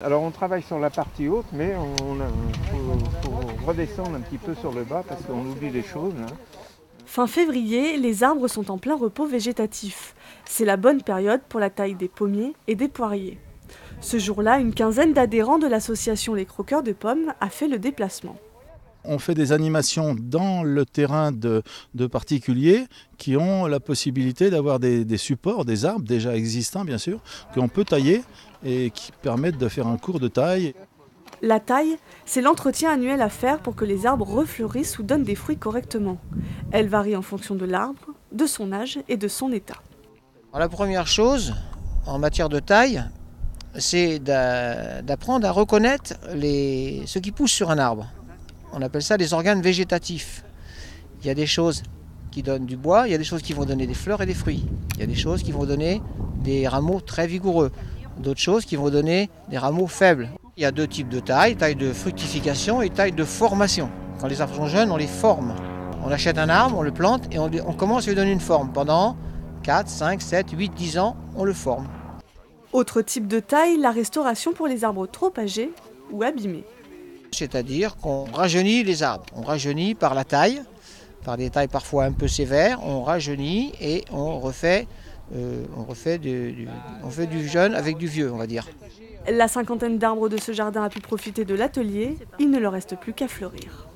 Alors on travaille sur la partie haute, mais faut redescendre un petit peu sur le bas parce qu'on oublie des choses, hein. Fin février, les arbres sont en plein repos végétatif. C'est la bonne période pour la taille des pommiers et des poiriers. Ce jour-là, une quinzaine d'adhérents de l'association Les Croqueurs de Pommes a fait le déplacement. On fait des animations dans le terrain de particuliers qui ont la possibilité d'avoir des supports, des arbres déjà existants bien sûr, qu'on peut tailler et qui permettent de faire un cours de taille. La taille, c'est l'entretien annuel à faire pour que les arbres refleurissent ou donnent des fruits correctement. Elle varie en fonction de l'arbre, de son âge et de son état. Alors, la première chose en matière de taille, c'est d'apprendre à reconnaître ce qui pousse sur un arbre. On appelle ça les organes végétatifs. Il y a des choses qui donnent du bois, il y a des choses qui vont donner des fleurs et des fruits. Il y a des choses qui vont donner des rameaux très vigoureux, d'autres choses qui vont donner des rameaux faibles. Il y a deux types de taille de fructification et taille de formation. Quand les arbres sont jeunes, on les forme. On achète un arbre, on le plante et on commence à lui donner une forme. Pendant 4, 5, 7, 8, 10 ans, on le forme. Autre type de taille, la restauration pour les arbres trop âgés ou abîmés. C'est-à-dire qu'on rajeunit les arbres. On rajeunit par la taille, par des tailles parfois un peu sévères, on rajeunit et on fait du jeune avec du vieux, on va dire. La cinquantaine d'arbres de ce jardin a pu profiter de l'atelier, il ne leur reste plus qu'à fleurir.